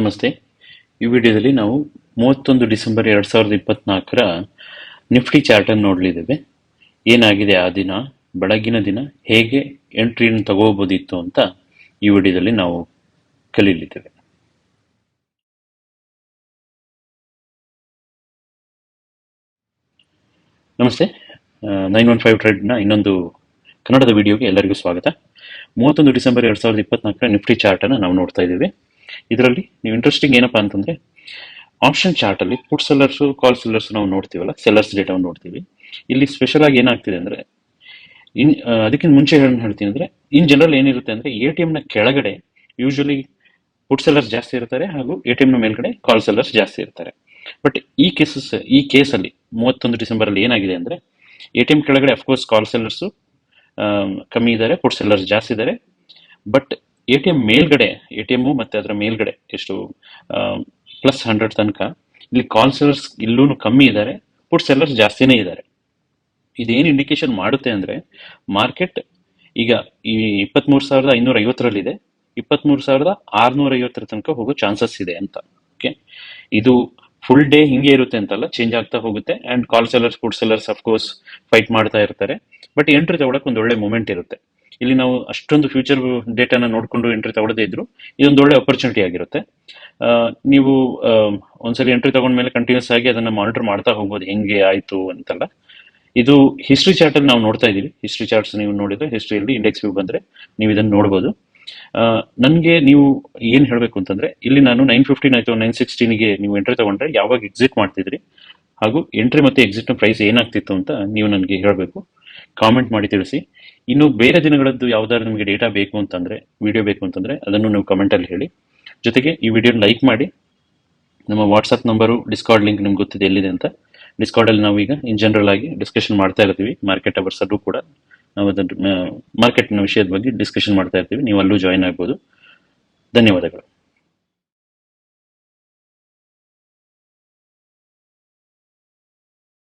ನಮಸ್ತೆ. ಈ ವಿಡಿಯೋದಲ್ಲಿ ನಾವು 31 ಡಿಸೆಂಬರ್ 2024ರ ನಿಫ್ಟಿ ಚಾರ್ಟ್ ಅನ್ನು ನೋಡಲಿದ್ದೇವೆ. ಏನಾಗಿದೆ ಆ ದಿನ, ಬೆಳಗಿನ ದಿನ ಹೇಗೆ ಎಂಟ್ರಿಯನ್ನು ತಗೋಬೋದಿತ್ತು ಅಂತ ಈ ವಿಡಿಯೋದಲ್ಲಿ ನಾವು ಕಲೀಲಿದ್ದೇವೆ. ನಮಸ್ತೆ. 915 ಟ್ರೇಡ್ನ ಇನ್ನೊಂದು ಕನ್ನಡದ ವಿಡಿಯೋಗೆ ಎಲ್ಲರಿಗೂ ಸ್ವಾಗತ. 31 ಡಿಸೆಂಬರ್ 2024ರ ನಿಫ್ಟಿ ಚಾರ್ಟ್ ಅನ್ನು ನಾವು ನೋಡ್ತಾ ಇದ್ದೀವಿ. ಇದರಲ್ಲಿ ನೀವು ಇಂಟ್ರೆಸ್ಟಿಂಗ್ ಏನಪ್ಪಾ ಅಂತಂದ್ರೆ, ಆಪ್ಷನ್ ಚಾರ್ಟ್ ಅಲ್ಲಿ ಪುಟ್ ಸೆಲ್ಲರ್ಸ್ ಕಾಲ್ ಸೆಲ್ಲರ್ಸ್ ನಾವು ನೋಡ್ತೀವಲ್ಲ, ಸೆಲ್ಲರ್ಸ್ ಡೇಟಾವನ್ನು ನೋಡ್ತೀವಿ. ಇಲ್ಲಿ ಸ್ಪೆಷಲ್ ಆಗಿ ಏನಾಗ್ತಿದೆ ಅಂದ್ರೆ, ಅದಕ್ಕಿಂತ ಮುಂಚೆ ಹೇಳ್ತೀನಿ ಅಂದ್ರೆ, ಇನ್ ಜನರಲ್ ಏನಿರುತ್ತೆ ಅಂದ್ರೆ, ATM ನ ಕೆಳಗಡೆ ಯೂಶಲಿ ಪುಟ್ ಸೆಲ್ಲರ್ಸ್ ಜಾಸ್ತಿ ಇರ್ತಾರೆ ಹಾಗೂ ATM ನ ಮೇಲ್ಗಡೆ ಕಾಲ್ ಸೆಲ್ಲರ್ಸ್ ಜಾಸ್ತಿ ಇರ್ತಾರೆ. ಬಟ್ ಈ ಕೇಸಲ್ಲಿ 31 ಡಿಸೆಂಬರ್ ಅಲ್ಲಿ ಏನಾಗಿದೆ ಅಂದ್ರೆ, ATM ಕೆಳಗಡೆ ಅಫ್ಕೋರ್ಸ್ ಕಾಲ್ ಸೆಲ್ಲರ್ಸ್ ಕಮ್ಮಿ ಇದ್ದಾರೆ, ಪುಟ್ ಸೆಲ್ಲರ್ಸ್ ಜಾಸ್ತಿ ಇದ್ದಾರೆ. ಬಟ್ ATM ಮತ್ತೆ ಅದರ ಮೇಲ್ಗಡೆ ಎಷ್ಟು +100 ತನಕ ಇಲ್ಲಿ ಕಾಲ್ ಸೆಲ್ಲರ್ಸ್ ಇಲ್ಲೂ ಕಮ್ಮಿ ಇದ್ದಾರೆ, ಪುಟ್ ಸೆಲ್ಲರ್ಸ್ ಜಾಸ್ತಿನೇ ಇದ್ದಾರೆ. ಇದೇನು ಇಂಡಿಕೇಶನ್ ಮಾಡುತ್ತೆ ಅಂದ್ರೆ, ಮಾರ್ಕೆಟ್ ಈಗ ಈ 23,550ರಲ್ಲಿದೆ, 23,650 ತನಕ ಹೋಗೋ ಚಾನ್ಸಸ್ ಇದೆ ಅಂತ. ಓಕೆ, ಇದು ಫುಲ್ ಡೇ ಹಿಂಗೆ ಇರುತ್ತೆ ಅಂತಲ್ಲ, ಚೇಂಜ್ ಆಗ್ತಾ ಹೋಗುತ್ತೆ. And call sellers put sellers of course fight ಮಾಡ್ತಾ ಇರ್ತಾರೆ. ಬಟ್ ಎಂಟ್ರಿ ತಗೊಳಕ್ ಒಂದು ಒಳ್ಳೆ ಮೂಮೆಂಟ್ ಇರುತ್ತೆ. ಇಲ್ಲಿ ನಾವು ಅಷ್ಟೊಂದು ಫ್ಯೂಚರ್ ಡೇಟಾನ ನೋಡ್ಕೊಂಡು ಎಂಟ್ರಿ ತಗೊಳ್ಳದೇ ಇದ್ರು ಇದೊಂದು ಒಳ್ಳೆ ಅಪರ್ಚುನಿಟಿ ಆಗಿರುತ್ತೆ. ನೀವು ಒಂದ್ಸರಿ ಎಂಟ್ರಿ ತಗೊಂಡ್ಮೇಲೆ ಕಂಟಿನ್ಯೂಸ್ ಆಗಿ ಅದನ್ನ ಮಾನಿಟರ್ ಮಾಡ್ತಾ ಹೋಗ್ಬೋದು, ಹೆಂಗೆ ಆಯ್ತು ಅಂತಲ್ಲ. ಇದು ಹಿಸ್ಟ್ರಿ ಚಾರ್ಟ್ ಅಲ್ಲಿ ನಾವು ನೋಡ್ತಾ ಇದೀವಿ. ಹಿಸ್ಟ್ರಿ ಚಾರ್ಟ್ಸ್ ನೀವು ನೋಡಿದ್ರೆ, ಹಿಸ್ಟ್ರಿಯಲ್ಲಿ ಇಂಡೆಕ್ಸ್ ವ್ಯೂ ಬಂದ್ರೆ ನೀವು ಇದನ್ನ ನೋಡ್ಬೋದು. ನನ್ಗೆ ನೀವು ಏನ್ ಹೇಳ್ಬೇಕು ಅಂತಂದ್ರೆ, ಇಲ್ಲಿ ನಾನು 915 ಆಯ್ತು 916ಗೆ ನೀವು ಎಂಟ್ರಿ ತಗೊಂಡ್ರೆ ಯಾವಾಗ ಎಕ್ಸಿಟ್ ಮಾಡ್ತಿದ್ರಿ ಹಾಗೂ ಎಂಟ್ರಿ ಮತ್ತೆ ಎಕ್ಸಿಟ್ ನ ಪ್ರೈಸ್ ಏನಾಗ್ತಿತ್ತು ಅಂತ ನೀವು ನನಗೆ ಹೇಳಬೇಕು, ಕಾಮೆಂಟ್ ಮಾಡಿ ತಿಳಿಸಿ. ಇನ್ನು ಬೇರೆ ದಿನಗಳದ್ದು ಯಾವ್ದಾದ್ರು ನಿಮಗೆ ಡೇಟಾ ಬೇಕು ಅಂತಂದ್ರೆ, ವಿಡಿಯೋ ಬೇಕು ಅಂತಂದ್ರೆ ಅದನ್ನು ನೀವು ಕಮೆಂಟ್ ಅಲ್ಲಿ ಹೇಳಿ. ಜೊತೆಗೆ ಈ ವಿಡಿಯೋ ಲೈಕ್ ಮಾಡಿ. ನಮ್ಮ ವಾಟ್ಸ್ಆಪ್ ನಂಬರು, ಡಿಸ್ಕಾರ್ಡ್ ಲಿಂಕ್ ನಿಮ್ಗೆ ಗೊತ್ತಿದೆ ಎಲ್ಲಿದೆ ಅಂತ. ಡಿಸ್ಕಾರ್ಡ್ ಅಲ್ಲಿ ನಾವು ಈಗ ಇನ್ ಜನರಲ್ ಆಗಿ ಡಿಸ್ಕಷನ್ ಮಾಡ್ತಾ ಇರ್ತೀವಿ. ಮಾರ್ಕೆಟ್ ಅವರ್ಸ್ ಅಲ್ಲೂ ಕೂಡ ನಾವು ಮಾರ್ಕೆಟ್ನ ವಿಷಯದ ಬಗ್ಗೆ ಡಿಸ್ಕಷನ್ ಮಾಡ್ತಾ ಇರ್ತೀವಿ. ನೀವು ಅಲ್ಲೂ ಜಾಯಿನ್ ಆಗ್ಬೋದು. ಧನ್ಯವಾದಗಳು.